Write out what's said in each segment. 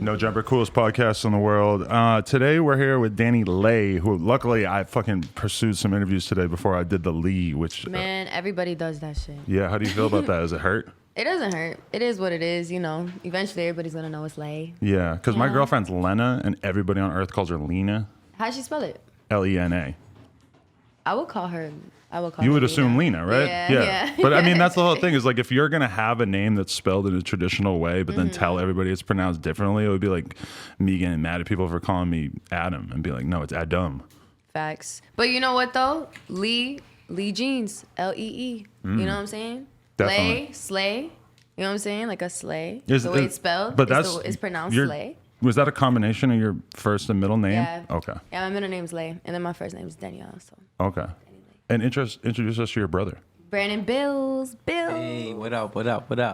No Jumper, coolest podcast in the world. Today we're here with DaniLeigh, who luckily I fucking pursued some interviews today before I did the Lee, which... Man, everybody does that shit. Yeah, how do you feel about that? Does it hurt? It doesn't hurt. It is what it is, you know. Eventually everybody's going to know it's Leigh. Yeah, because my girlfriend's Lena, and everybody on Earth calls her Lena. How'd she spell it? Lena. I would call her... You would assume Lena, right? Yeah. But I mean, that's the whole thing is like if you're going to have a name that's spelled in a traditional way, but then tell everybody it's pronounced differently, it would be like me getting mad at people for calling me Adam and be like, no, it's Adam. Facts. But you know what though? Lee Jeans, Lee. You know what I'm saying? Definitely. Slay. You know what I'm saying? Like a slay. The way it's spelled. But it's pronounced Slay. Was that a combination of your first and middle name? Yeah. Okay. Yeah, my middle name's Leigh, and then my first name is Danielle. So. Okay. And introduce us to your brother. Brandon Bills. Hey, what up?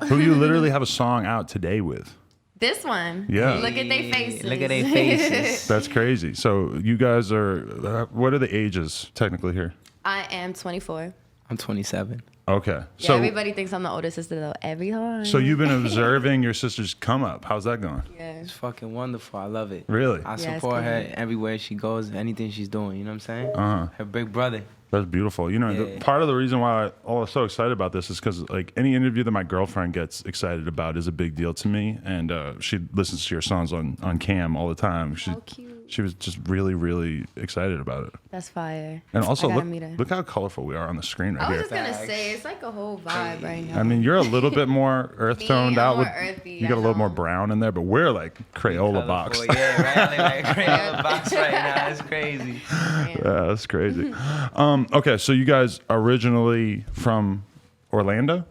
Who you literally have a song out today with. This one. Yeah. Look at their faces. Look at their faces. That's crazy. So you guys are, what are the ages technically here? I am 24. I'm 27. Okay. Yeah, So everybody thinks I'm the older sister though. Every time. So you've been observing your sister's come up. How's that going? Yeah. It's fucking wonderful. I love it. Really? I Yeah, support it's her good. everywhere she goes, anything she's doing. You know what I'm saying? Her big brother. That's beautiful. You know, Yeah. part of the reason why I was so excited about this is because like any interview that my girlfriend gets excited about is a big deal to me. And she listens to your songs on cam all the time. So cute. She was just really, really excited about it. That's fire. And also, I gotta meet her. look how colorful we are on the screen right I was here. just gonna say it's like a whole vibe right now. I mean, you're a little bit more earth toned I'm out. more With, earthy, you got a little more brown in there, but we're like Crayola box. Colorful, yeah, right? I look like a Crayola box right now. It's crazy. Yeah, that's crazy. Okay, so you guys originally from Orlando?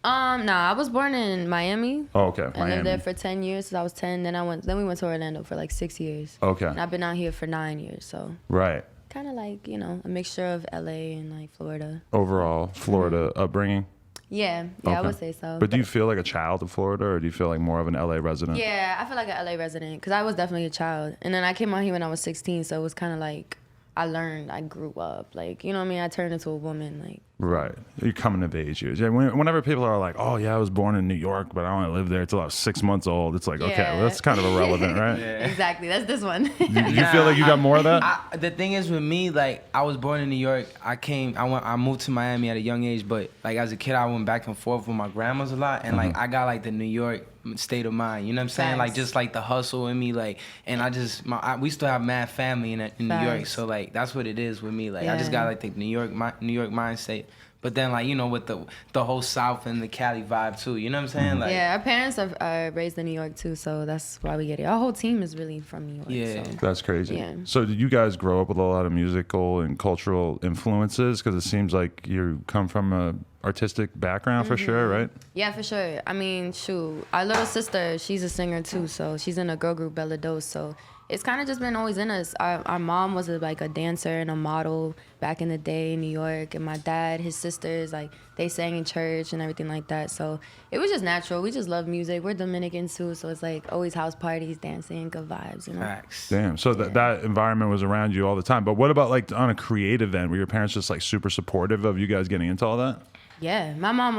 Nah, I was born in Miami. Oh, okay, I Miami. lived there for 10 years since I was 10. Then we went to Orlando for like 6 years. Okay. And I've been out here for 9 years, so Right. kind of like, you know, a mixture of LA and like Florida. Overall, Florida upbringing. Yeah, Okay. I would say so. But do you feel like a child of Florida, or do you feel like more of an LA resident? Yeah, I feel like an LA resident because I was definitely a child. And then I came out here when I was 16, so it was kind of like I learned, I grew up. Like, you know what I mean? I turned into a woman, like. Right. You're coming of age years. Yeah. Whenever people are like, "Oh yeah, I was born in New York, but I only lived there until I was 6 months old," it's like, okay, well, that's kind of irrelevant, right? Yeah. Exactly, that's this one. You feel like you got more of that? The thing is with me, like I was born in New York. I moved to Miami at a young age, but like as a kid, I went back and forth with my grandmas a lot, and like I got like the New York state of mind. You know what I'm saying? Like Facts. just like the hustle in me, like, and we still have mad family in New York, Facts. so like that's what it is with me. Like I just got like the New York mindset. But then, like, you know, with the whole South and the Cali vibe, too. You know what I'm saying? Like, Yeah, our parents are raised in New York, too, so that's why we get it. Our whole team is really from New York. Yeah. So. That's crazy. Yeah. So did you guys grow up with a lot of musical and cultural influences? Because it seems like you come from a artistic background for sure, right? Yeah, for sure. I mean, shoot, our little sister, she's a singer, too, so she's in a girl group, Bella Dos, so it's kind of just been always in us. Our mom was like a dancer and a model back in the day in New York, and my dad, his sisters, like they sang in church and everything like that. So it was just natural. We just love music. We're Dominicans too, so it's like always house parties, dancing, good vibes, you know. facts. Damn. So that environment was around you all the time. But what about like on a creative end? Were your parents just like super supportive of you guys getting into all that? Yeah, my mom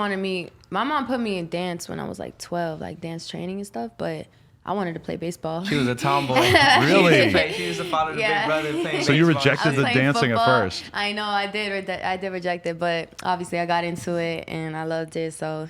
put me in dance when I was like 12, like dance training and stuff, but I wanted to play baseball. She was a tomboy. Really? She used to follow the Yeah. big brother playing So you baseball. rejected I was the playing dancing football. at first. I know, I did reject it, but obviously I got into it and I loved it. So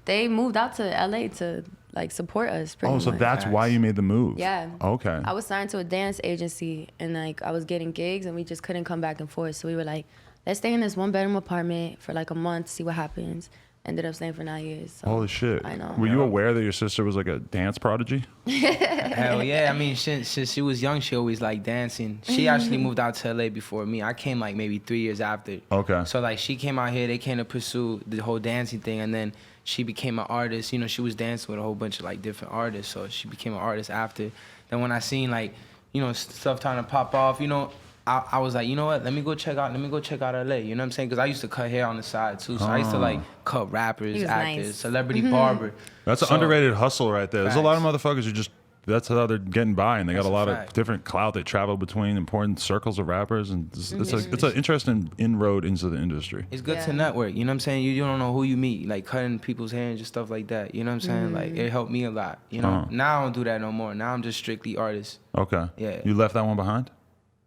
they moved out to LA to like support us pretty Oh, so much. that's why you made the move. Yeah. Okay. I was signed to a dance agency and like I was getting gigs and we just couldn't come back and forth. So we were like, let's stay in this 1-bedroom apartment for like a month, see what happens. Ended up staying for 9 years. So. Holy shit. I know. Were you aware that your sister was like a dance prodigy? Hell yeah. I mean, since she was young, she always liked dancing. She actually moved out to LA before me. I came like maybe 3 years after. Okay. So like she came out here, they came to pursue the whole dancing thing, and then she became an artist. You know, she was dancing with a whole bunch of like different artists, so she became an artist after. Then when I seen like, you know, stuff trying to pop off, you know, I was like, you know what? Let me go check out LA. You know what I'm saying? Because I used to cut hair on the side too. So I used to like cut rappers, He was actors, nice. celebrity barber. That's an So- underrated hustle right there. There's a lot of motherfuckers who just that's how they're getting by, and they got a lot fact. of different clout. They travel between important circles of rappers, and it's an interesting inroad into the industry. It's good to network. You know what I'm saying? You don't know who you meet, like cutting people's hair and just stuff like that. You know what I'm saying? Like it helped me a lot. You know. Now I don't do that no more. Now I'm just strictly artist. Okay. Yeah. You left that one behind?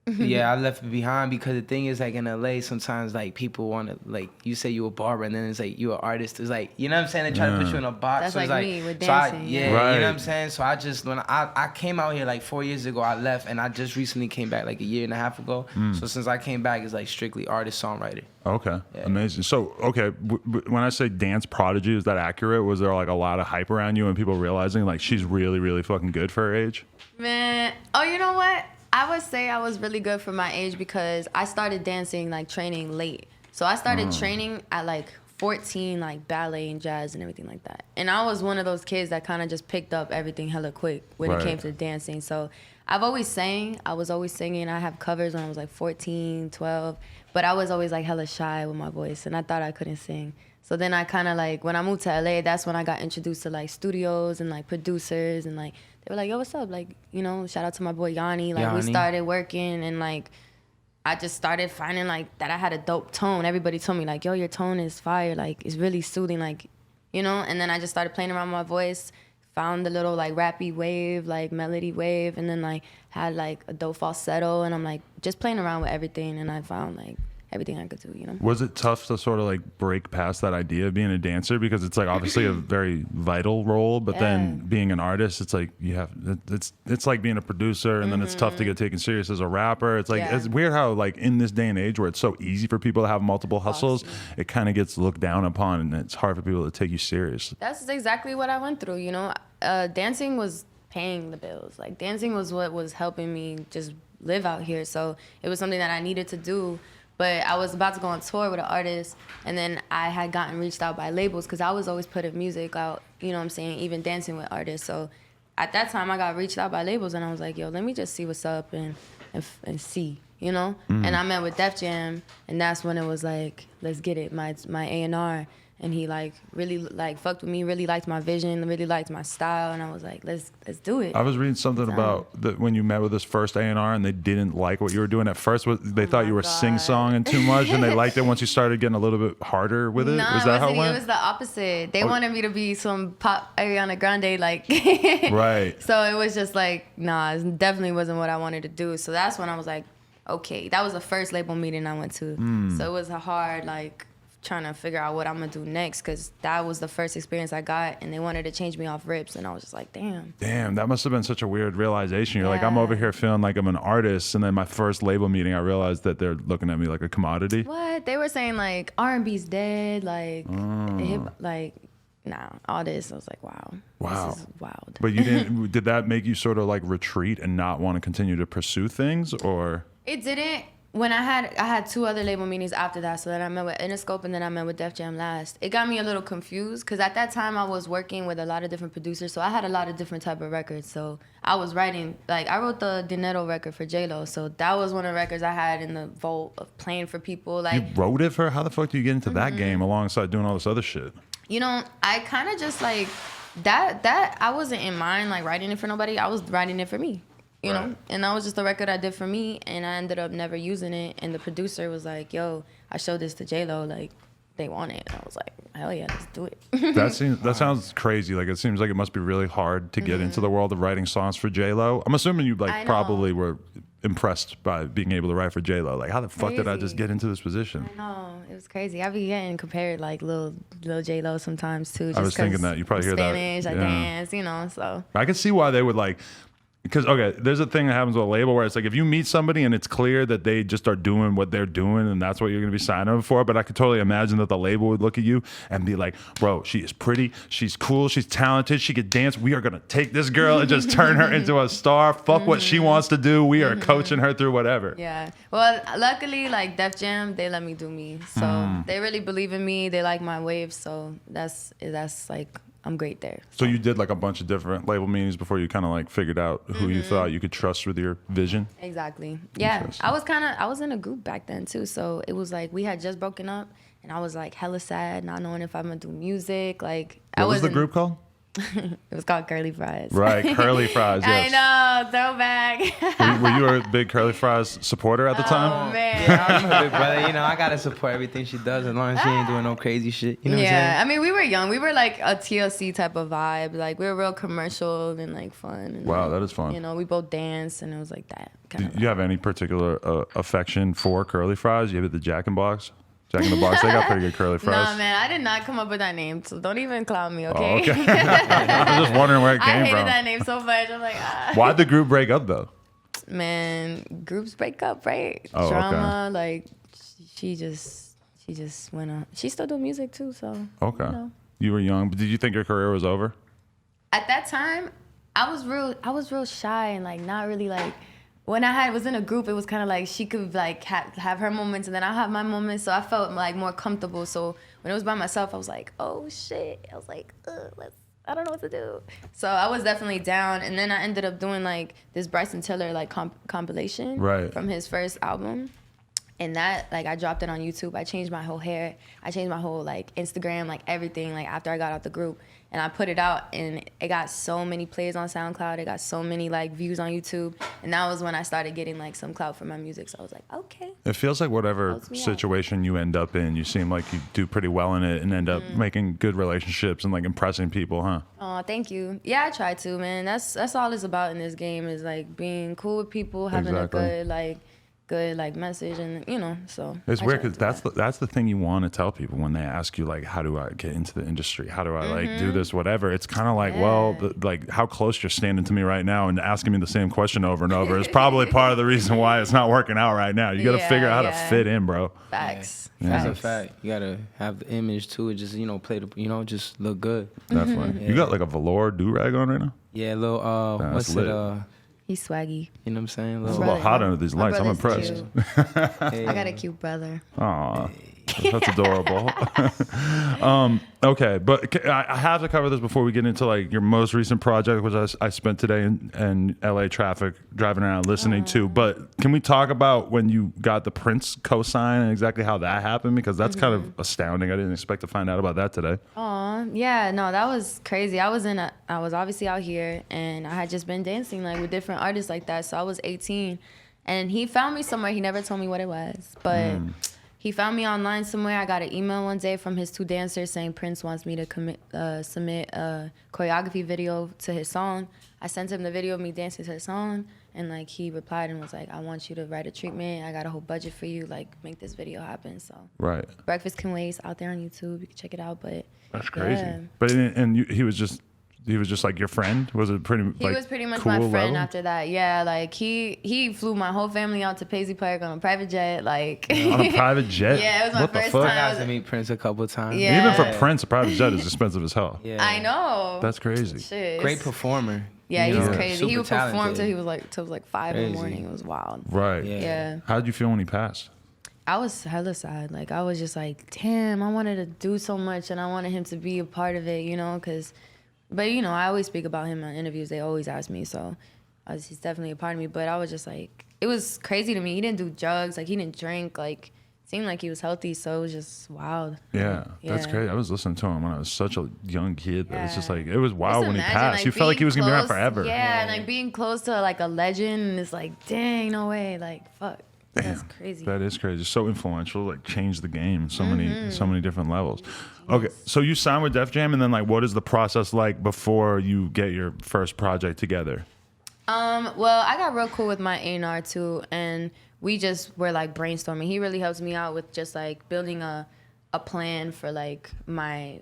Yeah, I left it behind because the thing is, like in LA, sometimes like people want to, like, you say you a barber and then it's like you an artist. It's like, you know what I'm saying? They try to put you in a box. That's so it's like me with so dancing. you know what I'm saying? So I just, when I came out here like 4 years ago, I left and I just recently came back like a year and a half ago. So since I came back, it's like strictly artist, songwriter. Okay, amazing. So, okay, when I say dance prodigy, is that accurate? Was there like a lot of hype around you and people realizing like she's really, really fucking good for her age? Man, oh, you know what? I would say I was really good for my age because I started dancing, like training late. So I started training at like 14, like ballet and jazz and everything like that. And I was one of those kids that kind of just picked up everything hella quick when it came to dancing. So I've always sang. I was always singing. I have covers when I was like 14, 12. But I was always like hella shy with my voice and I thought I couldn't sing. So then I kind of like, when I moved to LA, that's when I got introduced to like studios and like producers and like, they were like, yo, what's up? Like, you know, shout out to my boy Yanni. Like we started working and like, I just started finding like that I had a dope tone. Everybody told me like, yo, your tone is fire. Like it's really soothing, like, you know? And then I just started playing around with my voice, found the little like rappy wave, like melody wave, and then like had like a dope falsetto. And I'm like just playing around with everything. And I found like everything I could do, you know? Was it tough to sort of like break past that idea of being a dancer? Because it's like obviously a very vital role, but then being an artist, it's like you have, it's like being a producer and then it's tough to get taken serious as a rapper. It's like, it's weird how like in this day and age where it's so easy for people to have multiple hustles, it kind of gets looked down upon and it's hard for people to take you serious. That's exactly what I went through, you know? Dancing was paying the bills. Like dancing was what was helping me just live out here. So it was something that I needed to do. But I was about to go on tour with an artist, and then I had gotten reached out by labels because I was always putting music out, you know what I'm saying, even dancing with artists. So at that time, I got reached out by labels, and I was like, yo, let me just see what's up and see, you know? And I met with Def Jam, and that's when it was like, let's get it, my A&R. And he like really like fucked with me, really liked my vision, really liked my style, and I was like, let's do it. I was reading something about that when you met with this first A&R and they didn't like what you were doing at first. They thought you were sing-songing too much, and they liked it once you started getting a little bit harder with it. No, was that how it went? It was the opposite. They wanted me to be some pop Ariana Grande, like. Right. So it was just like, nah, it definitely wasn't what I wanted to do. So that's when I was like, okay, that was the first label meeting I went to. So it was a hard like trying to figure out what I'm gonna do next because that was the first experience I got and they wanted to change me off rips and I was just like, damn, that must have been such a weird realization. You're like, I'm over here feeling like I'm an artist, and then my first label meeting I realized that they're looking at me like a commodity. What? They were saying like R&B's dead, like like nah, all this. I was like, wow. This is wild. But you didn't did that make you sort of like retreat and not want to continue to pursue things, or? It didn't. When I had two other label meetings after that, so then I met with Interscope and then I met with Def Jam last. It got me a little confused because at that time I was working with a lot of different producers, so I had a lot of different type of records. So I was writing, like I wrote the Dinero record for J-Lo, so that was one of the records I had in the vault of playing for people. Like, you wrote it for her? How the fuck do you get into that game alongside doing all this other shit? You know, I kind of just like that I wasn't in mind like writing it for nobody. I was writing it for me. You know, and that was just a record I did for me, and I ended up never using it. And the producer was like, "Yo, I showed this to J-Lo, like they want it." And I was like, "Hell yeah, let's do it." That sounds crazy. Like it seems like it must be really hard to get into the world of writing songs for J-Lo. I'm assuming you like probably were impressed by being able to write for J-Lo. Like, how the fuck did I just get into this position? I know, it was crazy. I be getting compared like little J-Lo sometimes too. Just I was thinking that you probably hear Spanish, that. I dance, you know. So I can see why they would like. Because, okay, there's a thing that happens with a label where it's like if you meet somebody and it's clear that they just are doing what they're doing and that's what you're going to be signing them for, but I could totally imagine that the label would look at you and be like, bro, she is pretty, she's cool, she's talented, she could dance. We are going to take this girl and just turn her into a star. Fuck what she wants to do. We are coaching her through whatever. Yeah. Well, luckily, like Def Jam, they let me do me. So they really believe in me. They like my waves. So that's like... I'm great there. So you did like a bunch of different label meetings before you kind of like figured out who you thought you could trust with your vision? Exactly. Yeah. I was in a group back then too. So it was like we had just broken up and I was like hella sad, not knowing if I'm going to do music. Like, what was the group called? It was called Girly Fries. Right, Curly Fries, yes. I know, throwback. Were you a big Curly Fries supporter at the time? Oh, man. Yeah, I'm her big brother. You know, I gotta support everything she does as long as she ain't doing no crazy shit. You know what I'm saying? Yeah, I mean, we were young. We were like a TLC type of vibe. Like, we were real commercial and like fun. And, Wow, like, that is fun. You know, we both danced and it was like that. Do you have any particular affection for Curly Fries? You have the Jack in the Box? Jack in the Box, they got pretty good curly fries. Nah, man, I did not come up with that name, so don't even clown me, Oh, okay? okay. I'm just wondering where it I came hated from. that name so much. I'm like, ah. Why'd the group break up though? Man, groups break up, right? Oh, Drama, like she just went on. She still do music too, so Okay. You know. You were young, but did you think your career was over? At that time, I was real shy and like not really like. When I was in a group, it was kind of like she could like have her moments and then I have my moments, so I felt like more comfortable. So when it was by myself, I was like, oh shit, I was like, I don't know what to do. So I was definitely down, and then I ended up doing like this Bryson Tiller like compilation from his first album. And that, like, I dropped it on YouTube. I changed my whole hair. I changed my whole, like, Instagram, like, everything, like, after I got out the group. And I put it out, and it got so many plays on SoundCloud. It got so many, like, views on YouTube. And that was when I started getting, like, some clout for my music. So I was like, okay. It feels like whatever situation you end up in, you seem like you do pretty well in it and end up making good relationships and, like, impressing people, huh? Oh, thank you. Yeah, I try to, man. That's all it's about in this game is, like, being cool with people, having a good message, and you know, so it's weird because that's the thing you want to tell people when they ask you like, how do I get into the industry, how do I like do this, whatever. It's kind of like, well, like how close you're standing to me right now and asking me the same question over and over is probably part of the reason why it's not working out right now. You got to figure out how to fit in, bro. Facts. That's a fact. You gotta have the image too. Just play the just look good. Definitely. You got like a velour do-rag on right now? Yeah, a little what's lit. He's swaggy. You know what I'm saying? It's a little hot under these lights. I'm impressed. I got a cute brother. Aw, that's adorable. Okay, but I have to cover this before we get into like your most recent project, which I spent today in LA traffic driving around listening to. But can we talk about when you got the Prince cosign and exactly how that happened? Because that's kind of astounding. I didn't expect to find out about that today. Aw, yeah, no, that was crazy. I was obviously out here, and I had just been dancing like with different artists like that. So I was 18, and he found me somewhere. He never told me what it was, but. He found me online somewhere. I got an email one day from his two dancers saying Prince wants me to submit a choreography video to his song. I sent him the video of me dancing to his song, and like he replied and was like, I want you to write a treatment. I got a whole budget for you. Like, make this video happen. So Breakfast Can Wait out there on YouTube. You can check it out. But that's crazy. Yeah. But he was just like your friend? Was it pretty? He was pretty much cool my friend level? after that. Yeah, like he flew my whole family out to Paisley Park on a private jet. Like on a private jet? Yeah, it was my what first the fuck? time. I got to meet Prince a couple times. Yeah. Even for Prince, a private jet is expensive as hell. Yeah. I know. That's crazy. Shit. Great performer. Yeah, he's crazy. Super he would perform talented. till he was like 5 in the morning. It was wild. Right. Yeah. How did you feel when he passed? I was hella sad. Like, I was just like, damn, I wanted to do so much, and I wanted him to be a part of it, But, I always speak about him in interviews. They always ask me, so he's definitely a part of me. But I was just like, it was crazy to me. He didn't do drugs. Like, he didn't drink. Like, seemed like he was healthy, so it was just wild. Yeah, that's crazy. I was listening to him when I was such a young kid. But it's just like, it was Just wild when he imagine, passed. like, You felt like he was going to be around close- forever. Yeah, and like being close to like a legend, and it's like, dang, no way. Like, fuck. That's crazy. That is crazy. So influential, like changed the game in so many different levels. Okay, so you signed with Def Jam, and then like, what is the process like before you get your first project together? Well, I got real cool with my A&R too, and we just were like brainstorming. He really helps me out with just like building a plan for like my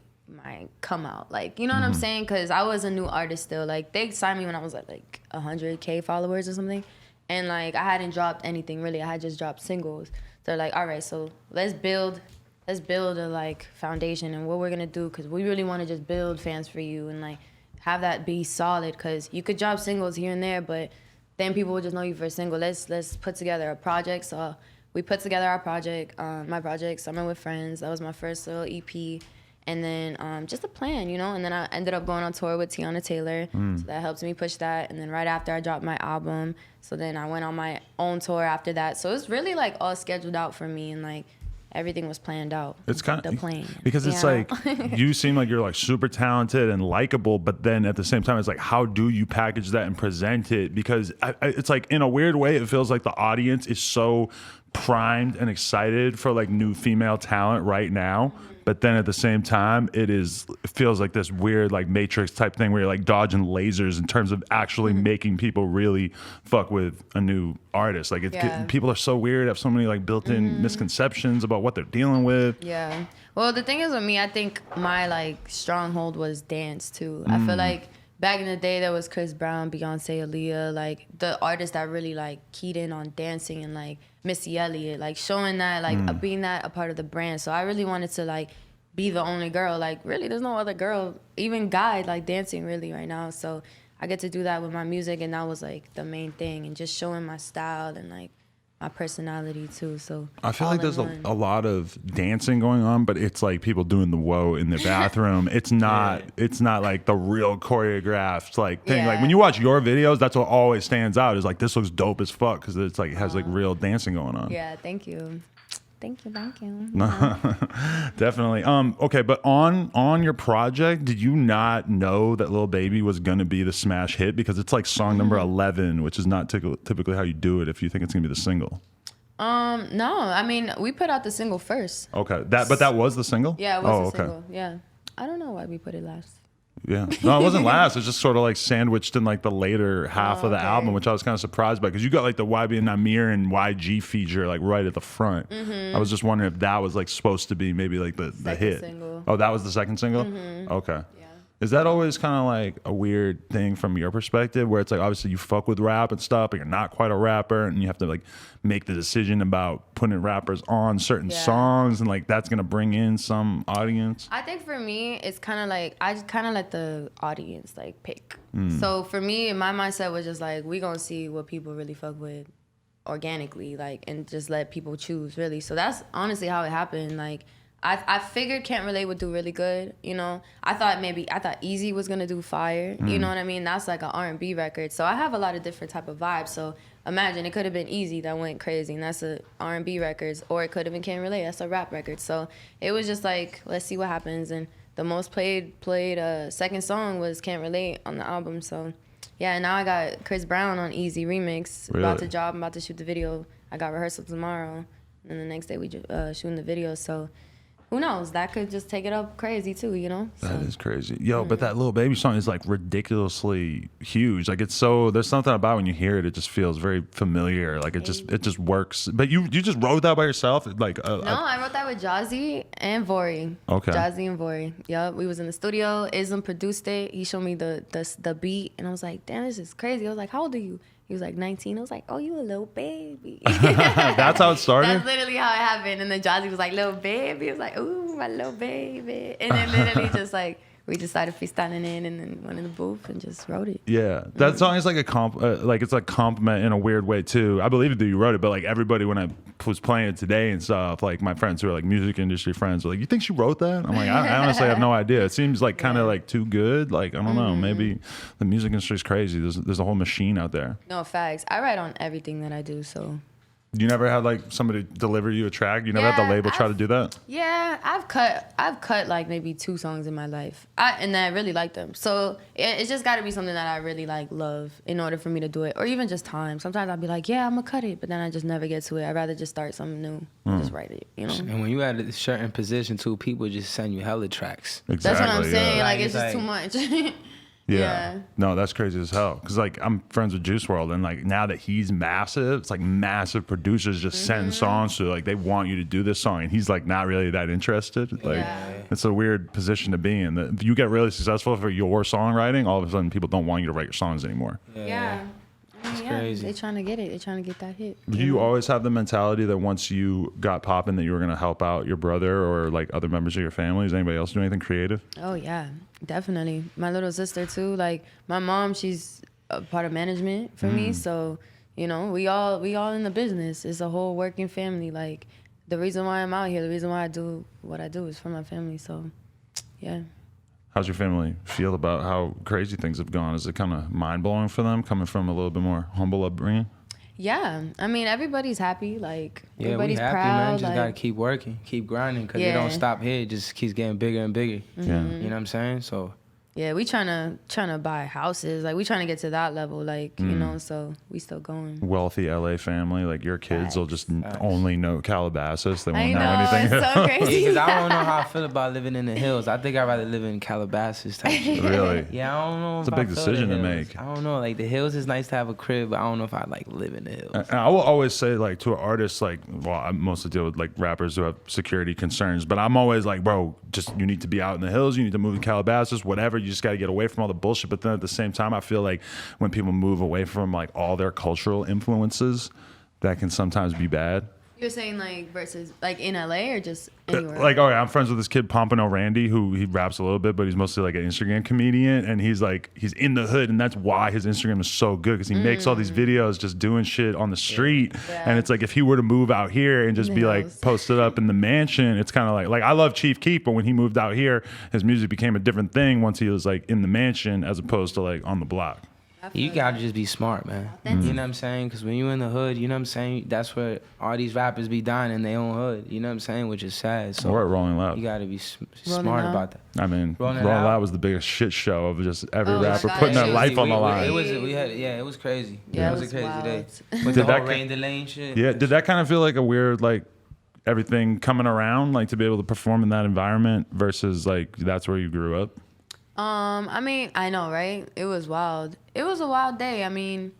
come out. Like, you know what I'm saying? Because I was a new artist still. Like, they signed me when I was at like 100K followers or something. And like, I hadn't dropped anything really. I had just dropped singles. They're like, all right, so let's build a like foundation and what we're gonna do, because we really want to just build fans for you and like have that be solid, because you could drop singles here and there, but then people will just know you for a single. Let's put together a project. So we put together our project, my project, Summer with Friends. That was my first little EP. And then just a plan, And then I ended up going on tour with Tiana Taylor. So that helped me push that. And then right after I dropped my album, so then I went on my own tour after that. So it's really like all scheduled out for me. And like everything was planned out. It's kind the of plan because it's like you seem like you're like super talented and likable, but then at the same time, it's like how do you package that and present it? Because it's like in a weird way, it feels like the audience is so primed and excited for like new female talent right now. But then at the same time, it feels like this weird like Matrix type thing where you're like dodging lasers in terms of actually making people really fuck with a new artist. Like people are so weird, have so many like built-in misconceptions about what they're dealing with. Yeah. Well, the thing is with me, I think my like stronghold was dance too. I feel like back in the day, there was Chris Brown, Beyonce, Aaliyah, like the artists that really like keyed in on dancing, and like Missy Elliott, like showing that, like being that a part of the brand. So I really wanted to like be the only girl. Like really, there's no other girl, even guy, like dancing really right now. So I get to do that with my music, and that was like the main thing, and just showing my style and like my personality too. So I feel like there's a lot of dancing going on, but it's like people doing the whoa in their bathroom. It's not like the real choreographed like thing. Like when you watch your videos, that's what always stands out is like this looks dope as fuck because it's like it has like real dancing going on. Yeah, thank you. Thank you. Definitely. Okay, but on your project, did you not know that Lil Baby was gonna be the smash hit? Because it's like song number 11, which is not typically how you do it if you think it's gonna be the single. No, I mean we put out the single first. Okay, but that was the single? Yeah, it was the single. Yeah. I don't know why we put it last. Yeah. No, it wasn't last. It was just sort of like sandwiched in like the later half of the album, which I was kind of surprised by because you got like the YB and Amir and YG feature like right at the front. I was just wondering if that was like supposed to be maybe like the hit. Single. Oh, that was the second single? Okay. Yeah. Is that always kind of like a weird thing from your perspective where it's like obviously you fuck with rap and stuff, but you're not quite a rapper and you have to like make the decision about putting rappers on certain songs and like that's going to bring in some audience? I think for me, it's kind of like, I just kind of let the audience like pick. So for me, my mindset was just like, we going to see what people really fuck with organically, like, and just let people choose really. So that's honestly how it happened. Like, I figured Can't Relate would do really good, you know. I thought Easy was gonna do fire, you know what I mean? That's like an R&B record. So I have a lot of different type of vibes. So imagine it could have been Easy that went crazy, and that's a R&B record, or it could have been Can't Relate, that's a rap record. So it was just like, let's see what happens. And the most played second song was Can't Relate on the album. So yeah, and now I got Chris Brown on Easy remix. Really? I'm about to shoot the video. I got rehearsal tomorrow, and the next day we shooting the video. So who knows? That could just take it up crazy too, you know? That is crazy. Yo, but that Lil Baby song is like ridiculously huge. Like it's so, there's something about when you hear it, it just feels very familiar. Like it just works. But you just wrote that by yourself? Like No, I wrote that with Jazzy and Vori. Okay. Jazzy and Vori. Yup, we was in the studio. Ism produced it. He showed me the beat, and I was like, damn, this is crazy. I was like, how old are you? He was like 19. I was like, oh, you a little baby. That's how it started? That's literally how it happened. And then Jazzy was like, little baby. I was like, ooh, my little baby. And then literally just like, we just started freestyling in and then went in the booth and just wrote it. Yeah, that song is like a like it's like compliment in a weird way too. I believe that you wrote it, but like everybody when I was playing it today and stuff, like my friends who are like music industry friends were like, "You think she wrote that?" I'm like, I honestly have no idea. It seems like kind of like too good. Like I don't know, maybe the music industry is crazy. There's a whole machine out there. No, facts. I write on everything that I do, so. You never had like somebody deliver you a track? You never had the label try to do that? Yeah, I've cut like maybe 2 songs in my life, and I really like them. So it's just got to be something that I really like love in order for me to do it, or even just time. Sometimes I'll be like, yeah, I'm gonna cut it, but then I just never get to it. I'd rather just start something new, just write it, you know. And when you at a certain position too, people just send you hella tracks. Exactly, that's what I'm saying. Yeah. Like it's just too much. Yeah. No, that's crazy as hell. Because like I'm friends with Juice WRLD, and like now that he's massive, it's like massive producers just send songs to like they want you to do this song, and he's like not really that interested. Like it's a weird position to be in. That if you get really successful for your songwriting, all of a sudden people don't want you to write your songs anymore. Yeah. It's crazy. They trying to get it. They trying to get that hit. Do you always have the mentality that once you got popping that you were going to help out your brother or like other members of your family? Does anybody else do anything creative? Oh yeah, definitely. My little sister too. Like my mom, she's a part of management for me. So you know, we all in the business. It's a whole working family. Like the reason why I'm out here, the reason why I do what I do is for my family. So yeah. How's your family feel about how crazy things have gone? Is it kind of mind-blowing for them coming from a little bit more humble upbringing? Yeah, I mean everybody's happy. Like Yeah, we everybody's happy, proud. man. Just like, gotta keep working, keep grinding, cause it Yeah. don't stop here. It just keeps getting bigger and bigger. Yeah. You know what I'm saying? So yeah, we trying to buy houses. Like we trying to get to that level. Like you know, so we still going. Wealthy LA family, like your kids will just Facts. only know Calabasas. They I won't know, know anything. it's so crazy. because I don't know how I feel about living in the hills. I think I'd rather live in Calabasas type shit. Really? Yeah, I don't know. It's if a big I feel decision the to hills. make. I don't know. Like the hills is nice to have a crib, but I don't know if I like live in the hills. And I will always say, like, to an artist, like, well, I mostly deal with like rappers who have security concerns, but I'm always like, bro, just you need to be out in the hills, you need to move to Calabasas, whatever. You just got to get away from all the bullshit. But then at the same time, I feel like when people move away from like all their cultural influences, that can sometimes be bad. You're saying like versus like in LA or just anywhere? Like, all right, I'm friends with this kid Pompano Randy, who he raps a little bit, but he's mostly like an Instagram comedian, and he's in the hood, and that's why his Instagram is so good, because he makes all these videos just doing shit on the street, and it's like if he were to move out here and just be like hills. posted up in the mansion, it's kind of like I love Chief Keef, but when he moved out here, his music became a different thing once he was like in the mansion as opposed to like on the block. You gotta just be smart, man. You know what I'm saying? Because when you in the hood, you know what I'm saying? That's where all these rappers be dying in their own hood. You know what I'm saying? Which is sad. So Or at Rolling Loud. you gotta be Rolling smart Loud? about that. I mean, Rolling Rolling Loud. Loud was the biggest shit show of just every Oh my rapper God, putting that their shit life on the It line. was it was crazy. Yeah, it it was a was crazy wild. day. With Did the that whole ca- Rain Delane shit. Yeah, did that kind of feel like a weird, like, everything coming around, like to be able to perform in that environment versus like that's where you grew up? I mean, I know, right? It was wild. It was a wild day. I mean,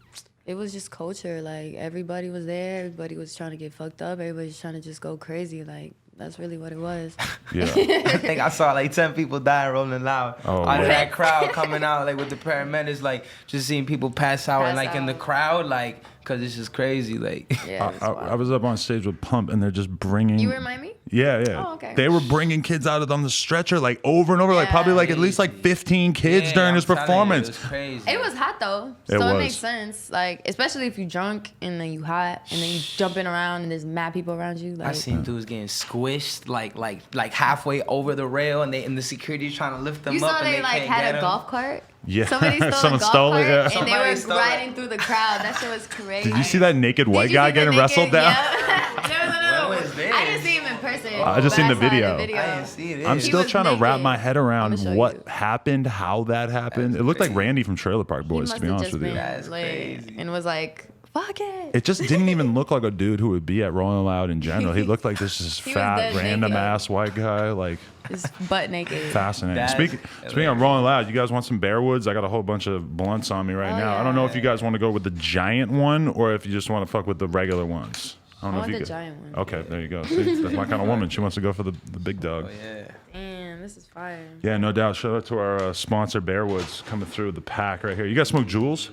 it was just culture. Like everybody was there. Everybody was trying to get fucked up. Everybody was trying to just go crazy. Like that's really what it was. Yeah. I think I saw like 10 people die Rolling Loud. Oh, Out of wow. that crowd coming out, like with the paramedics, like just seeing people pass out and Pass like in the out. crowd, like, cause it's just crazy. Like, Yeah, it was wild. I was up on stage with Pump, and they're just bringing. You remind me? Yeah, yeah. Oh, okay. They were bringing kids out on the stretcher like over and over, like probably like at least like 15 kids yeah, during I'm his telling you, performance. it was crazy. It was hot though, It so was. it makes sense. Like especially if you drunk and then you hot and then you jumping around and there's mad people around you. Like I seen dudes getting squished like halfway over the rail, and the security's trying to lift them you up, saw and they they like can't had get a 'em. golf cart. Yeah. Somebody stole Someone a golf stole it, cart yeah. and Somebody they were stole it. riding through the crowd. That shit was crazy. Did you see that naked white Did you guy see the getting naked- wrestled down? Yeah. No. When was this? I didn't see him in person. I just but seen the saw video. I didn't see it. I'm He still was trying to wrap naked. my head around I'ma show what you. happened, how that happened. It looked like Randy from Trailer Park He Boys, must to be have honest just with you. been That's lit crazy. and was like, "Fuck it." It just didn't even look like a dude who would be at Rolling Loud in general. He looked like this just He was fat, dead random naked. ass white guy. Like, Just butt naked. fascinating. That's Speaking of Rolling Loud, you guys want some Bearwoods? I got a whole bunch of blunts on me right Oh, now. I don't know if you guys want to go with the giant one or if you just want to fuck with the regular ones. I don't know I if want you the could- giant one. Okay, there you go. See, that's my kind of woman. She wants to go for the big dog. Oh, yeah. Damn, this is fire. Yeah, no doubt. Shout out to our sponsor, Bearwoods, coming through with the pack right here. You guys smoke Juuls?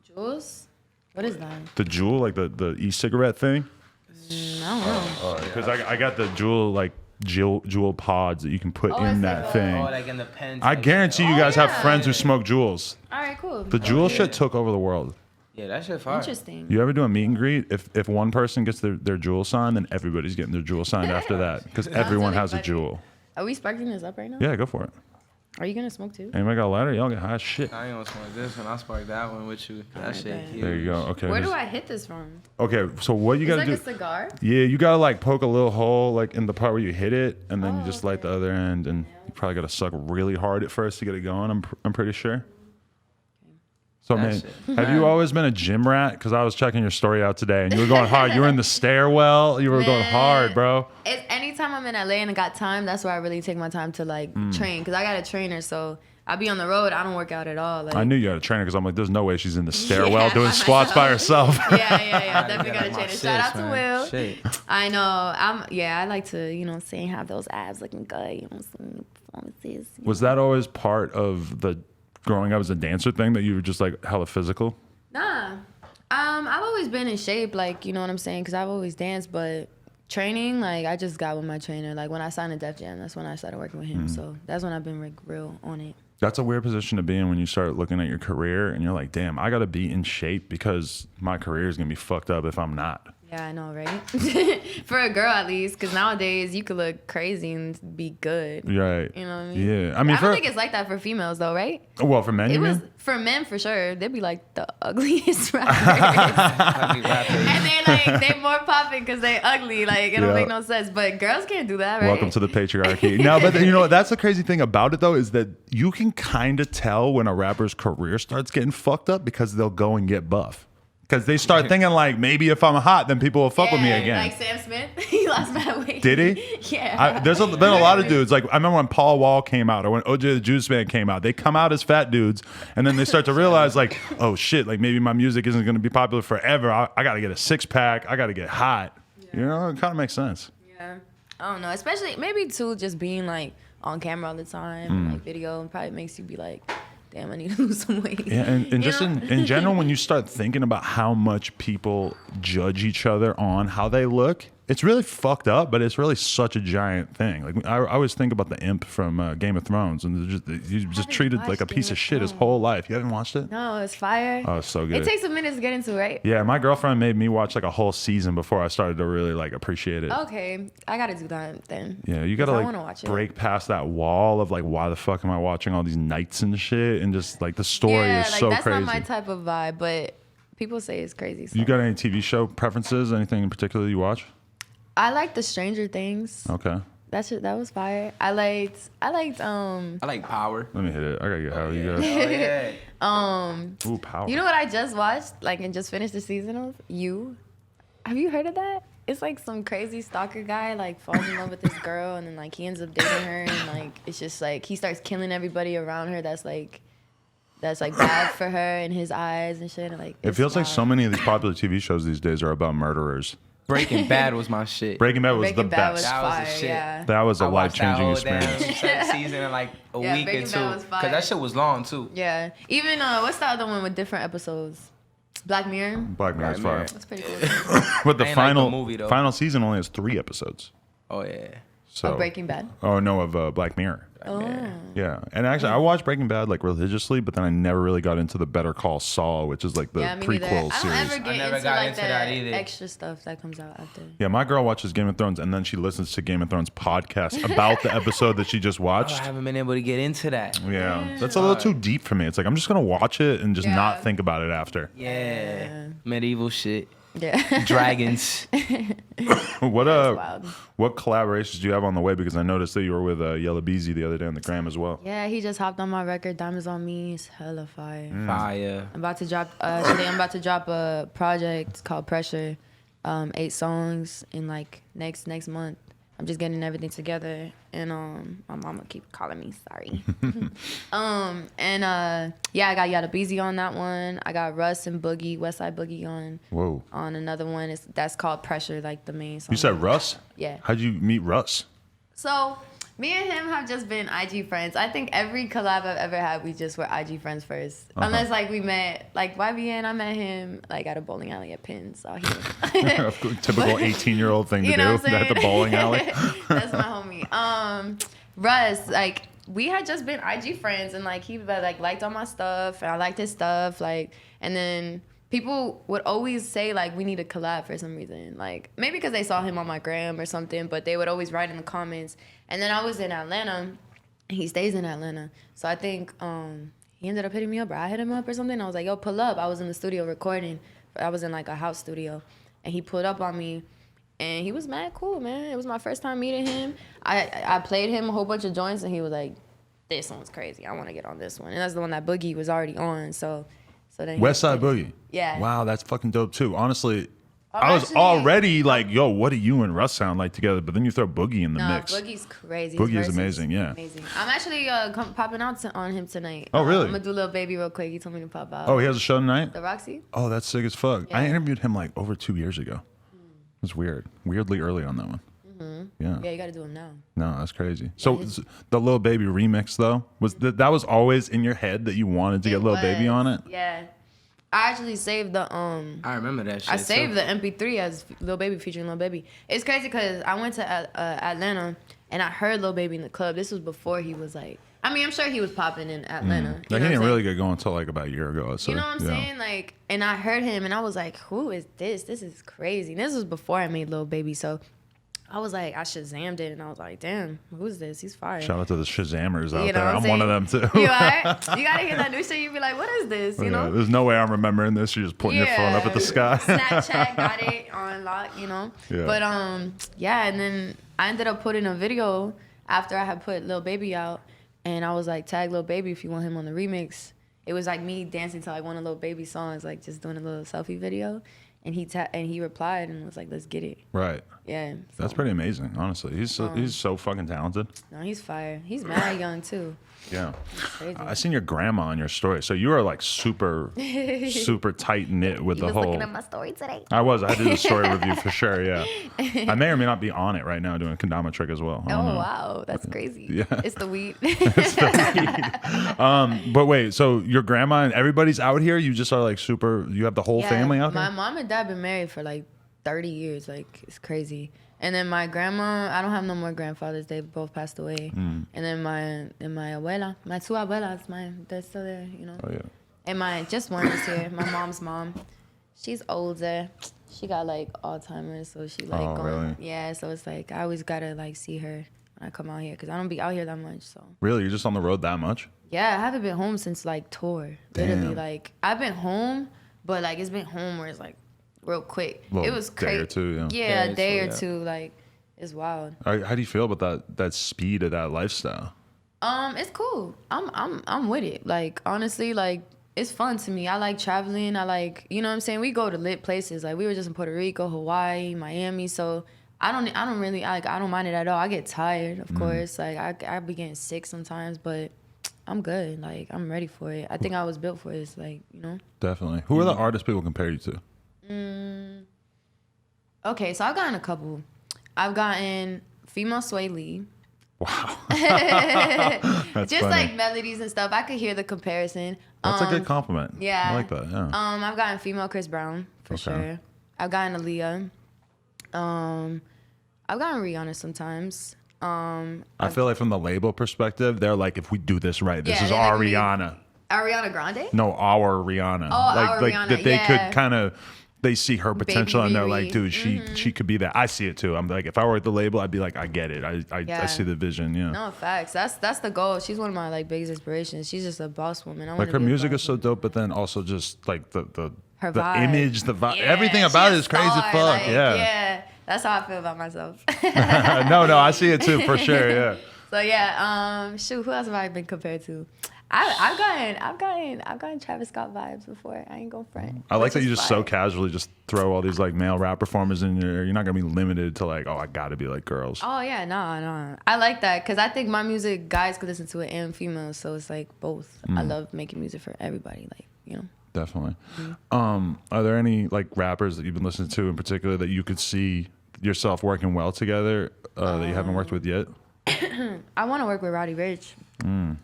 Jules? What is that? The Juul, like the e-cigarette thing? I don't know. Because I got the Juul, like, Juul pods that you can put Oh, I in see that that. thing. Oh, like in the pen. I type guarantee you Oh, guys have yeah. friends who smoke Juuls. All right, cool. The Juul shit took over the world. shit. Yeah, that shit fire. Interesting. You ever do a meet and greet? If one person gets their Juul signed, then everybody's getting their Juul signed after that because everyone really has a funny. Juul. Are we sparking this up right now? Yeah, go for it. Are you gonna smoke too? Anybody got a lighter? Y'all get high as shit. I ain't gonna smoke this one. I'll spark that one with you. That shit bet. huge. There you go. Okay. Where do this- I hit this from? Okay, so what you It's gotta like do? a cigar. Yeah, you gotta like poke a little hole like in the part where you hit it, and then you just light the other end, and you probably gotta suck really hard at first to get it going. I'm pretty sure. So man, That's it. have you always been a gym rat? Because I was checking your story out today, and you were going hard. You were in the stairwell. You were going Man. hard, bro. It's anytime I'm in LA and I got time, that's where I really take my time to like train. Cause I got a trainer, so I be on the road. I don't work out at all. Like, I knew you had a trainer because I'm like, there's no way she's in the stairwell Yeah, doing by squats by herself. yeah. I Definitely got a trainer. Shout out to Will. Shit. I know. I like to, have those abs looking good. Performances. Was that always part of the growing up as a dancer thing that you were just like hella physical? Nah. I've always been in shape, like, you know what I'm saying? Because I've always danced, but training, like, I just got with my trainer. Like, when I signed to Def Jam, that's when I started working with him. So that's when I've been like, real on it. That's a weird position to be in when you start looking at your career and you're like, damn, I got to be in shape because my career is going to be fucked up if I'm not. Yeah, I know, right? For a girl, at least, because nowadays you could look crazy and be good. Right. You know what I mean? Yeah. I mean, I don't think it's like that for females, though, right? well, for men, It you was mean? for men for sure. They'd be like the ugliest rappers, Ugly rappers. and they more popping because they ugly. Like it don't make no sense. But girls can't do that, right? Welcome to the patriarchy. No, but you know what? That's the crazy thing about it though is that you can kind of tell when a rapper's career starts getting fucked up because they'll go and get buff. Because they start thinking like, maybe if I'm hot, then people will fuck with me again. Like Sam Smith, he lost mad weight. Did he? Yeah. There's been a lot of dudes. Like I remember when Paul Wall came out or when OJ the Juice Man came out. They come out as fat dudes, and then they start to realize like, oh shit, like maybe my music isn't going to be popular forever. I got to get a 6-pack. I got to get hot. You know, it kind of makes sense. Yeah. I don't know. Especially maybe too, just being like on camera all the time, like video, probably makes you be like, damn, I need to lose some weight. Yeah, and just in general, when you start thinking about how much people judge each other on how they look, it's really fucked up, but it's really such a giant thing. Like I always think about the imp from Game of Thrones, and he's just treated like a piece of shit his whole life. You haven't watched it? No, it's fire. Oh, it's so good. It takes a minute to get into, right? Yeah, my girlfriend made me watch like a whole season before I started to really like appreciate it. Okay, I gotta do that then. Yeah, you gotta I wanna like watch it. break past that wall of like, why the fuck am I watching all these knights and shit? And just like the story Yeah, is like so that's crazy. not my type of vibe, but people say it's crazy. So. You got any TV show preferences? Anything in particular you watch? I like the Stranger Things. Okay. That was fire. I liked I like Power. Let me hit it. I gotta get how you Oh go. yeah. Ooh, Power. You know what I just watched? Like, and just finished the season of You. Have you heard of that? It's like some crazy stalker guy like falls in love with this girl, and then like he ends up dating her, and like it's just like he starts killing everybody around her. That's like bad for her in his eyes and shit. And, like It it's feels like wild. so many of these popular TV shows these days are about murderers. Breaking Bad was my shit. Breaking Bad was the Breaking Bad best. was That was the fire, shit. yeah. That was a I watched that life-changing whole damn experience. second season in like a Yeah, week or Breaking two. Bad was Cause fire. that shit was long too. Yeah. Even what's the other one with different episodes? Black Mirror. Black Mirror's Black Mirror. fire. That's pretty cool. But the I ain't like the final movie, though. final season only has 3 episodes. Oh yeah. So Breaking Bad. Oh no, of Black Mirror. Oh. Yeah, and actually, I watched Breaking Bad like religiously, but then I never really got into the Better Call Saul, which is like the Yeah, me neither. I prequel don't series. ever get never into got like into the that either. extra stuff that comes out after. Yeah, my girl watches Game of Thrones, and then she listens to Game of Thrones podcast about the episode that she just Oh, I watched. haven't been able to get into that. Yeah, that's a little too deep for me. It's like I'm just gonna watch it and just Yeah. not think about it after. Yeah. Medieval shit. Yeah. Dragons. What wild. what collaborations do you have on the way? Because I noticed that you were with Yella Beezy the other day on the gram as well. Yeah, he just hopped on my record. Diamonds on Me. It's hella fire. Fire. I'm about to drop. Today I'm about to drop a project called Pressure. 8 songs in like next month. I'm just getting everything together, and my mama keep calling me. Sorry. Yeah, I got Yada Beezy on that one. I got Russ and Boogie, Westside Boogie Whoa. on another one. That's called Pressure, like the main song. You said Russ? Yeah. How'd you meet Russ? So me and him have just been IG friends. I think every collab I've ever had, we just were IG friends first. Unless like we met, like YBN, I met him like at a bowling alley at Penn. So he Typical 18-year-old thing to you know do what I'm at the saying? bowling alley. That's my homie. Russ, like we had just been IG friends, and like he like liked all my stuff, and I liked his stuff, like, and then people would always say like we need a collab for some reason, like maybe because they saw him on my gram or something, but they would always write in the comments. And then I was in Atlanta, and he stays in Atlanta, so I think he ended up hitting me up, or I hit him up or something. I was like, yo, pull up. I was in the studio recording. I was in like a house studio, and he pulled up on me. And he was mad cool, man. It was my first time meeting him. I played him a whole bunch of joints, and he was like, this one's crazy. I want to get on this one. And that's the one that Boogie was already on. So then West Side Boogie. Yeah. Wow, that's fucking dope too. Honestly, I'm I was actually- already like, yo, what do you and Russ sound like together? But then you throw Boogie in the No, mix. Boogie's crazy. Boogie His is verse amazing, yeah. Amazing. I'm actually popping out on him tonight. Oh, really? I'm going to do Lil Baby real quick. He told me to pop out. Oh, he has a show tonight? The Roxy? Oh, that's sick as fuck. I Yeah. interviewed him like over 2 years ago. It was weird. Weirdly early on that one. Yeah. Yeah, you got to do him now. No, that's crazy. So the Lil Baby remix though, was that was always in your head that you wanted to get Lil Baby on it? Yeah. I actually saved the I remember that shit. I saved too. the MP3 as Lil Baby featuring Lil Baby. It's crazy because I went to Atlanta and I heard Lil Baby in the club. This was before he was like, I mean, I'm sure he was popping in Atlanta. Like, he didn't really get going until like about a year ago. So, you know what I'm saying? Like, and I heard him, and I was like, who is this? This is crazy. And this was before I made Lil Baby, so I was like, I Shazammed it, and I was like, damn, who's this? He's fire. Shout out to the Shazammers out You know there. what I'm I'm one of them too. You are? You gotta hear that new shit. You be like, what is this? You know? There's no way I'm remembering this. You're just putting your phone up at the sky. Snapchat got it on lock, you know. Yeah. But yeah, and then I ended up putting a video after I had put Lil Baby out, and I was like, tag Lil Baby if you want him on the remix. It was like me dancing to like one of Lil Baby's songs, like just doing a little selfie video. And he replied and was like, let's get it. Right. Yeah. So. That's pretty amazing, honestly. He's so fucking talented. No, he's fire. He's mad young too. Yeah. Crazy. I seen your grandma on your story. So you were like super tight knit with the whole. Looking at my story today. I did the story review for sure. Yeah. I may or may not be on it right now doing a kendama trick as well. Oh wow, that's crazy. Yeah. It's the weed. But wait, so your grandma and everybody's out here? You just are like super. You have the whole family out here. My mom and dad been married for like 30 years. Like it's crazy. And then my grandma, I don't have no more grandfathers. They both passed away. And then my abuela, my two abuelas, they're still there, you know. Oh yeah. And my just one is here. My mom's mom, she's older. She got like Alzheimer's, so she like going. Really? Yeah, so it's like I always gotta like see her when I come out here because I don't be out here that much. So. Really, you're just on the road that much? Yeah, I haven't been home since like tour. Damn. Literally, like I've been home, but like it's been home where it's like real quick. Well, it was crazy. Day or two, yeah. Yeah, a day or yeah. two. Like it's wild. How do you feel about that speed of that lifestyle? It's cool. I'm with it. Like honestly, like it's fun to me. I like traveling. I like, you know what I'm saying? We go to lit places. Like we were just in Puerto Rico, Hawaii, Miami. So I don't really like. I don't mind it at all. I get tired, of course. Like I be getting sick sometimes, but I'm good. Like I'm ready for it. I think I was built for this. Like you know. Definitely. Who are the artists people compare you to? Okay, so I've gotten a couple. I've gotten female Sway Lee. Wow. Just funny. like melodies and stuff. I could hear the comparison. That's a good compliment. Yeah. I like that. Yeah. I've gotten female Chris Brown for sure. I've gotten Aaliyah. I've gotten Rihanna sometimes. I feel like from the label perspective, they're like, if we do this right, this is they're our like, Rihanna. Ariana Grande? No, our Rihanna. Oh, our like Rihanna, that they yeah. could kind of. They see her potential and they're like, Riri. dude, she could be that. I see it too. I'm like, if I were at the label, I'd be like, I get it. I see the vision. Yeah. No, facts. That's the goal. She's one of my like biggest inspirations. She's just a boss woman. Like her music is so dope, but then also just like the her the vibe. image, the vibe, Yeah, everything about she it a is crazy as star, fuck. like, Yeah. Yeah. That's how I feel about myself. no, I see it too for sure. Yeah. So yeah, shoot, who else have I been compared to? I've gotten Travis Scott vibes before. I ain't gonna front. I like which that you is just fire. so casually just throw all these like male rap performers in there. You're not gonna be limited to like, oh, I gotta be like girls. Oh yeah, no. I like that because I think my music guys could listen to it and females, so it's like both. I love making music for everybody, like you know. Definitely. Are there any like rappers that you've been listening to in particular that you could see yourself working well together that you haven't worked with yet? I want to work with Roddy Ricch.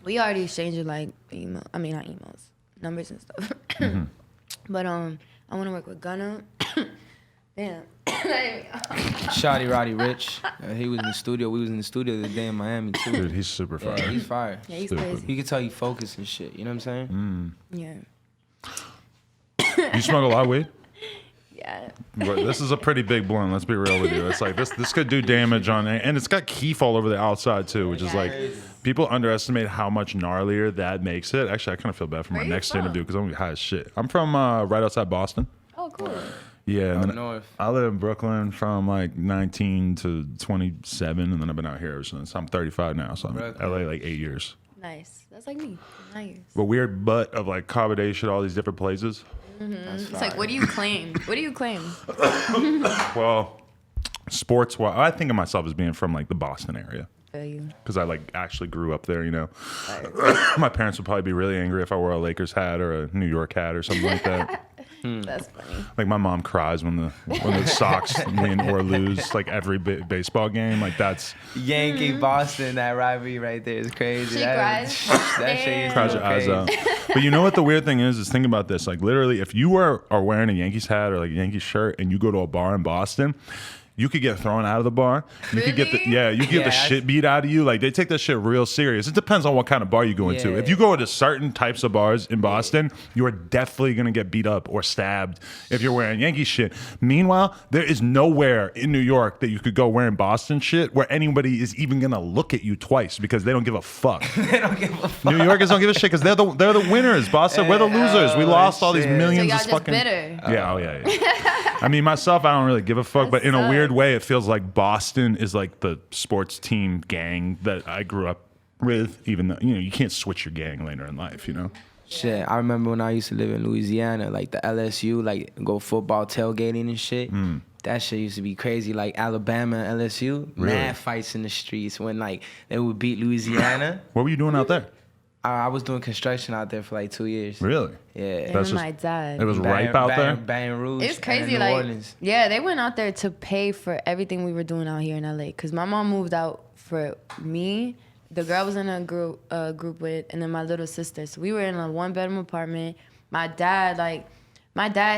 We already exchanged like not emails, numbers and stuff. But I want to work with Gunna. Damn. Shotty Roddy Rich. He was in the studio. We was in the studio the day in Miami too. Dude, he's super fire. Yeah, he's fire. Yeah, he's Stupid. crazy. You can tell he focused and shit. You know what I'm saying? Yeah. You smoke a lot of weed? Yeah. But this is a pretty big blunt. Let's be real with you. It's like this could do damage on it, and it's got keef all over the outside too, which is like people underestimate how much gnarlier that makes it. Actually, I kind of feel bad for my Where you next from? interview because I'm gonna be high as shit. I'm from right outside Boston. Oh, cool. Yeah, and Up then north. I live in Brooklyn from like 19 to 27, and then I've been out here ever since. I'm 35 now, so I'm in Brooklyn. LA like 8 years. Nice. That's like me. Nice. But weird butt of like combination, all these different places. It's like, what do you claim? What do you claim? Well, sports wise, I think of myself as being from like the Boston area. Feel you. Because I like actually grew up there, you know. My parents would probably be really angry if I wore a Lakers hat or a New York hat or something like that. That's funny. Like my mom cries when the Sox win or lose like every baseball game. Like that's Yankee Boston, that rivalry right there is crazy. She That cries. is- that shit is cries so your eyes crazy. out. But you know what the weird thing is think about this. Like literally, if you are wearing a Yankees hat or like a Yankees shirt and you go to a bar in Boston, you could get thrown out of the bar. You could get Really? you could get the shit beat out of you. Like they take that shit real serious. It depends on what kind of bar you go into. Yeah. If you go into certain types of bars in Boston, you are definitely gonna get beat up or stabbed if you're wearing Yankee shit. Meanwhile, there is nowhere in New York that you could go wearing Boston shit where anybody is even gonna look at you twice because they don't give a fuck. They don't give a fuck. New Yorkers don't give a shit because they're the winners. Boston, we're the losers. We lost all these shit. millions So y'all of just fucking. bitter. Yeah, oh yeah. I mean, myself, I don't really give a fuck, but in a weird way, it feels like Boston is like the sports team gang that I grew up with. Even though you can't switch your gang later in life, Shit, I remember when I used to live in Louisiana, like the LSU, like go football tailgating and shit. That shit used to be crazy. Like Alabama and LSU, Really? mad fights in the streets when like they would beat Louisiana. What were you doing out there? I was doing construction out there for like 2 years. Really? Yeah. That's Even just- my dad. It was ripe out there. Baton Rouge. It's and crazy, New like, Orleans. yeah, they went out there to pay for everything we were doing out here in LA. Cause my mom moved out for me, the girl I was in a group with, and then my little sister. So we were in a 1-bedroom apartment. My dad,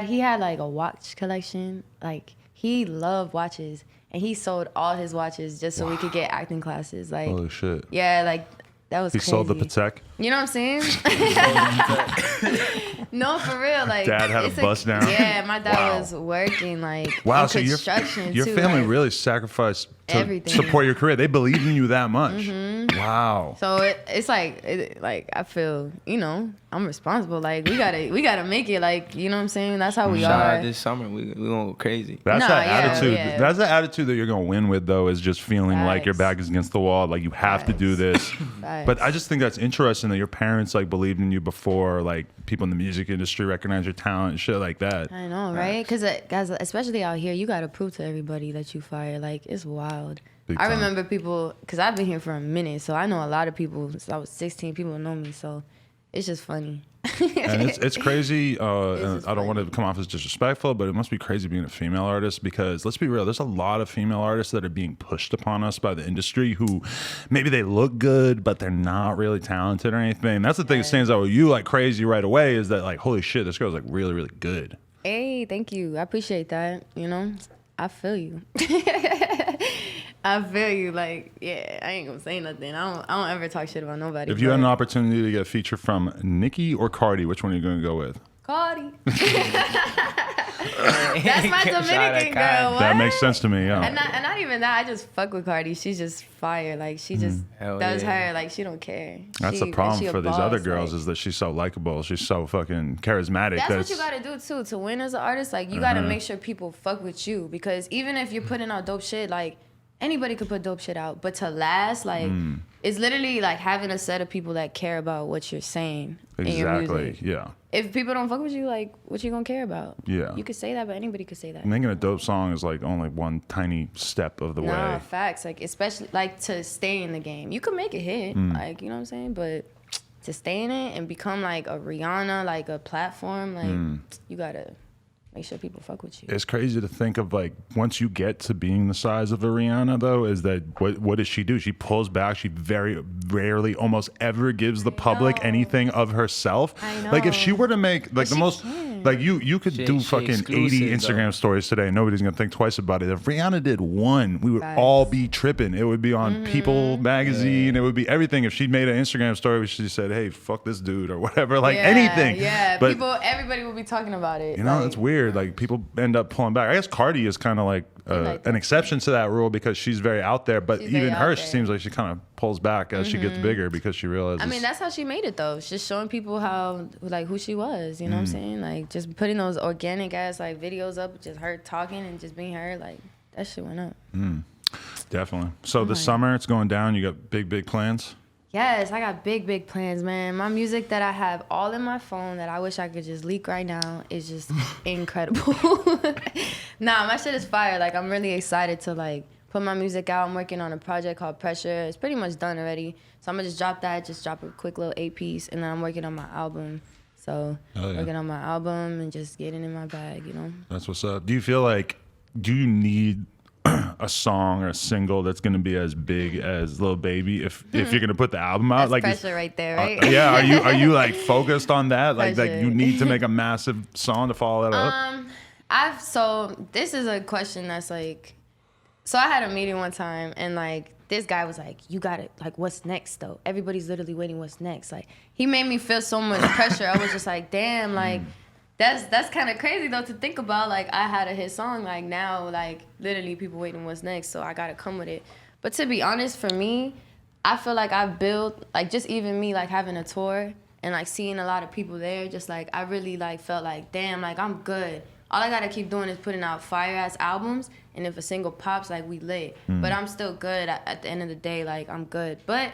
he had like a watch collection. Like he loved watches, and he sold all his watches just so we could get acting classes. Like, Holy shit. yeah, like that was He crazy. sold the Patek. You know what I'm saying? No, for real. Like Dad had a it's bust down? Yeah, my dad Wow. was working like Wow, in so construction your too, family like, really sacrificed to Everything. support your career. They believed in you that much. Wow. So it's like I feel I'm responsible. Like we gotta make it. Like you know what I'm saying. That's how we Shout are. out this summer. We gonna go crazy. That's No, that yeah, attitude. yeah. That's the attitude that you're gonna win with, though, is just feeling like your Facts. back is against the wall, like you have to do this. Facts. But I just think that's interesting that your parents like believed in you before, like people in the music industry recognize your talent and shit like that. I know, right? Because guys, especially out here, you gotta prove to everybody that you fire. Like it's wild. Big I time. remember people, because I've been here for a minute, so I know a lot of people. Since I was 16, people know me, so it's just funny. And it's crazy. And just I don't want to funny. come off as disrespectful, but it must be crazy being a female artist because let's be real, there's a lot of female artists that are being pushed upon us by the industry who maybe they look good, but they're not really talented or anything. That's the thing that stands out with you like crazy right away is that like, holy shit, this girl's like really, really good. Hey, thank you. I appreciate that. I feel you. I feel you. Like, yeah, I ain't gonna say nothing. I don't ever talk shit about nobody. If you had but- an opportunity to get a feature from Nicki or Cardi, which one are you going to go with? Cardi. That's my Shout out Dominican girl. Cardi. What? That makes sense to me, yeah. And not even that. I just fuck with Cardi. She's just fire. Like she just Hell does yeah. her. Like she don't care. That's she, the problem she a for these other boss, girls like- is that she's so likable. She's so fucking charismatic. That's what you gotta do too to win as an artist. Like you gotta make sure people fuck with you because even if you're putting out dope shit, like anybody could put dope shit out, but to last, like it's literally like having a set of people that care about what you're saying in your Exactly, music. yeah. If people don't fuck with you, like what you gonna care about? Yeah. You could say that, but anybody could say that. Making a dope song is like only one tiny step of the Nah, way. facts. Like especially like to stay in the game. You can make it hit, like you know what I'm saying, but to stay in it and become like a Rihanna, like a platform, like you gotta make sure people fuck with you. It's crazy to think of like once you get to being the size of a Rihanna though, is that what does she do? She pulls back. She very rarely, almost ever gives the public know. anything of herself. I know. Like if she were to make like But the she most can. like you could She- do she fucking 80 exclusive, Instagram though. stories today. Nobody's gonna think twice about it. If Rihanna did one, we would Facts. all be tripping. It would be on People magazine. It would be everything. If she made an Instagram story where she said, "Hey, fuck this dude" or whatever, like Yeah, anything. Yeah, But everybody will be talking about it. you know, like, it's weird. Like people end up pulling back. I guess Cardi is kind of like, like that. an exception to that rule because she's very out there. But She's very even out her, there. she seems like she kind of pulls back as she gets bigger because she realizes. I mean, that's how she made it though. It's just showing people how like who she was. You know what I'm saying? Like just putting those organic ass like videos up, just her talking and just being her. Like that shit went up. Definitely. So this summer it's going down. You got big plans. Yes, I got big plans, man. My music that I have all in my phone that I wish I could just leak right now is just incredible. Nah, my shit is fire. Like I'm really excited to like put my music out. I'm working on a project called Pressure. It's pretty much done already. So I'm gonna just drop that, just drop a quick little 8-piece, and then I'm working on my album. So Oh, yeah. working on my album and just getting in my bag, you know. That's what's up. Do you feel like do you need a song or a single that's going to be as big as Lil Baby if you're going to put the album out? That's like pressure right there, right? yeah. Are you like focused on that? Like Pressure. you need to make a massive song to follow that up. So this is a question that's like So I had a meeting one time, and like this guy was like, "You got it. Like, what's next though? Everybody's literally waiting. What's next?" Like, he made me feel so much pressure. I was just like, "Damn, like, that's kind of crazy though to think about." Like, I had a hit song. Like now, like literally people waiting what's next. So I gotta come with it. But to be honest, for me, I feel like I built like just even me like having a tour and like seeing a lot of people there. Just like I really like felt like, damn, like I'm good. All I gotta keep doing is putting out fire ass albums, and if a single pops, like we lit. But I'm still good at the end of the day. Like I'm good. But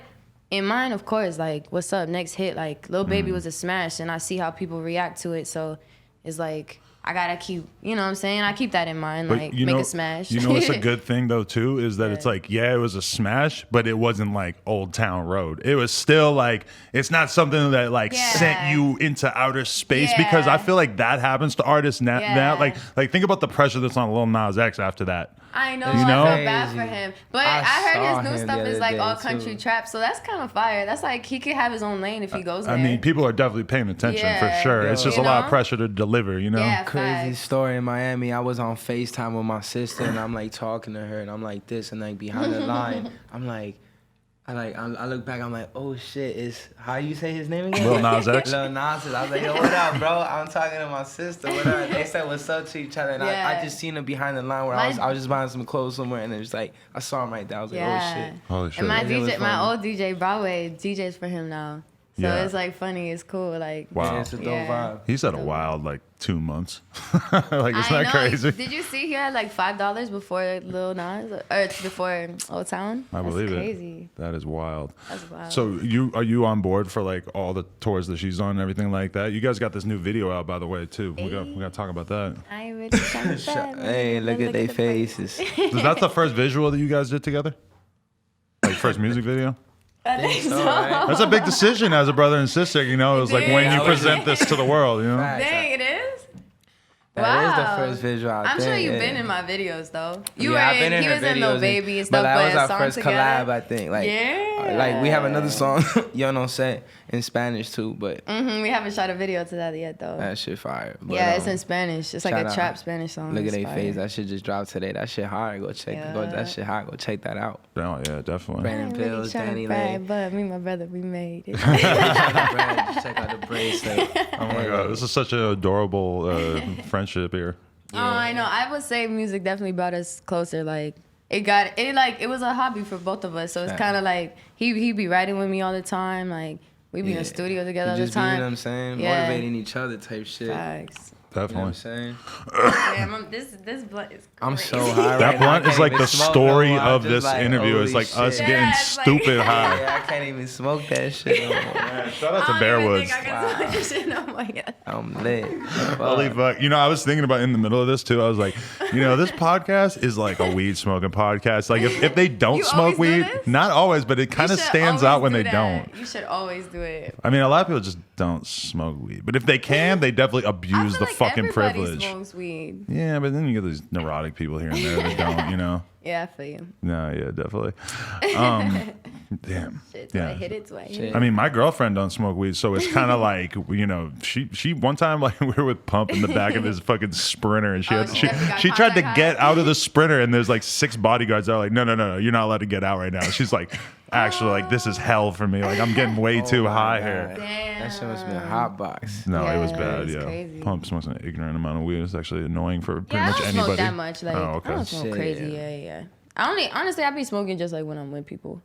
in mine, of course, like what's up, next hit, like Lil Baby was a smash, and I see how people react to it. So it's like I gotta keep, you know what I'm saying? I keep that in mind, But like you make know, a smash. You know, it's a good thing though too, is that it's like, yeah, it was a smash, but it wasn't like Old Town Road. It was still like, it's not something that like sent you into outer space, because I feel like that happens to artists now. Like think about the pressure that's on Lil Nas X after that. I know, You know? I feel bad for him. But I heard saw his new him stuff the is other like day, all country too. trap, so that's kind of fire. That's like he could have his own lane if he goes there. I mean, people are definitely paying attention for Yeah. sure. It's just You a lot of know? pressure to deliver, you know? Yeah, Crazy facts. story in Miami. I was on FaceTime with my sister, and I'm like talking to her, and I'm like this, and like behind the line, I'm like, I look back, I'm like, oh shit, is how you say his name again? Lil Nas X? Lil Nas. I was like, yo, what up, bro? I'm talking to my sister. What up? They said what's up to each other, and I just seen him behind the line where I was just buying some clothes somewhere, and it was like I saw him right there. I was like, oh shit. Holy shit. And my It was DJ, my funny. old DJ Broadway, DJs for him now. So Yeah. it's like funny, it's cool. Like Wow. Yeah, it's a dope Yeah. vibe. He's had a wild like 2 months. Like, isn't I that know. crazy? Did you see he had like $5 before Lil Nas or before Old Town? I That's believe crazy. it. That is wild. That's wild. So are you on board for like all the tours that she's on and everything like that? You guys got this new video out, by the way, too. We got to talk about that. I ain't really trying to Hey, look at their faces. Is that the first visual that you guys did together? Like first music video? I think so. right? That's a big decision as a brother and sister. You know, it was like when you present this to the world. You know. Facts. Dang, it is? That is Wow. the first visual. I'm sure you've been in my videos though. You I've were been in, he her was in Lil videos Baby and stuff, but that was our song first together. collab, I think. Like, Yeah. like we have another song, Yo No Sé, in Spanish too, but We haven't shot a video to that yet though. that shit fire. But, Yeah, it's in Spanish. It's like shout a out. trap Spanish song. Look at It's their fire. face. That shit just dropped today. That shit hard. Go check. Go. Yeah. That shit hot. Go check that out. Oh yeah, definitely. Brandon I ain't really Pills, trying to DaniLeigh. brag, but me and my brother, we made it. Just check out the bracelet. Oh my god, this is such an adorable friendship here. Oh, I know. I would say music definitely brought us closer. Like it was a hobby for both of us. So it's kind of like he be writing with me all the time. Like we be in the studio together all the Just be, you time. know what I'm saying? Yeah. Motivating each other type shit. Facts. You know what I'm Definitely. saying? Damn, this blunt is. I'm crazy. so high That right now. I blunt is can't like even the smoke no story more. I'm of just this like, interview. It's holy like us shit. getting Yeah, it's like- stupid high. Yeah, I can't even smoke that shit no more. Shout out to I don't even Bearwoods. think I can smoke this shit no more yet. I'm lit. Holy fuck. You know, I was thinking about in the middle of this too. I was like, you know, this podcast is like a weed smoking podcast. Like if they don't You smoke always do weed, this? not always, but it kind You of should stands always out when do they that. don't. You should always do it. I mean, a lot of people just don't smoke weed. But if they can, they definitely I abuse feel the like fucking everybody privilege. smokes weed. Yeah, but then you get these neurotic people here and there that don't, you know? Yeah, I feel you. No, yeah, definitely. Damn. Shit, do I hit it? Do I hit it? I mean, my girlfriend don't smoke weed, so it's kind of like, you know, she one time like we were with Pump in the back of his fucking Sprinter, and she definitely got she tried to contact get high. out of the Sprinter, and there's like 6 bodyguards that are like, no, you're not allowed to get out right now. She's like, actually, like this is hell for me. Like I'm getting way too high here. Damn. That shit must have been a hot box. No, it was Yeah, bad. it was Yeah, crazy. Pump smokes an ignorant amount of weed. It's actually annoying for pretty Yeah, I much don't anybody. smoke that much. Like, Oh, I okay. don't smoke Shit. crazy. Yeah. Honestly, I be smoking just like when I'm with people.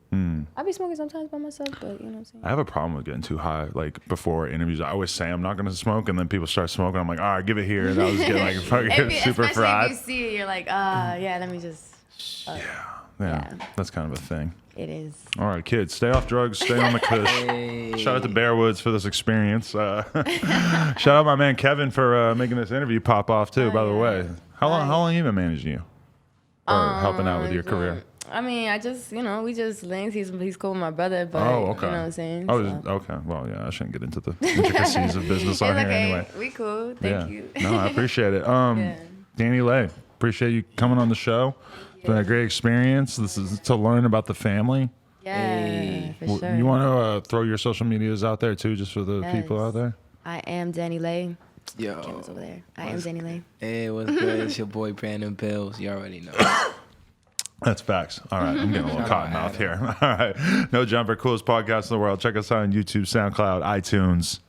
I be smoking sometimes by myself, but you know what I'm saying. I have a problem with getting too high. Like before interviews, I always say I'm not gonna smoke, and then people start smoking. I'm like, all right, give it here, and I was getting like fucking super Especially fried. if you see it, you're like, yeah, let me just. Yeah, that's kind of a thing. It is. All right, kids, stay off drugs, stay on the kush. Shout out to Bearwoods for this experience. Shout out my man Kevin for making this interview pop off too. By the way, how long you been managing you or helping out with your career? I mean, I just, we just links. He's cool with my brother, but Oh, okay. you know what I'm saying. Oh, So. okay. Well, yeah, I shouldn't get into the intricacies of business on It's here okay. anyway. We cool. Thank you. No, I appreciate it. Yeah. DaniLeigh, appreciate you coming on the show. It's been a great experience. This is to learn about the family. Yeah, for sure. You want to throw your social medias out there too, just for the people out there? I am DaniLeigh. Yo. Camera's over there. I am DaniLeigh. Hey, what's good? It's your boy Brandon Pills. You already know. That's facts. All right. I'm getting a little cotton mouth here. All right. No Jumper, coolest podcast in the world. Check us out on YouTube, SoundCloud, iTunes.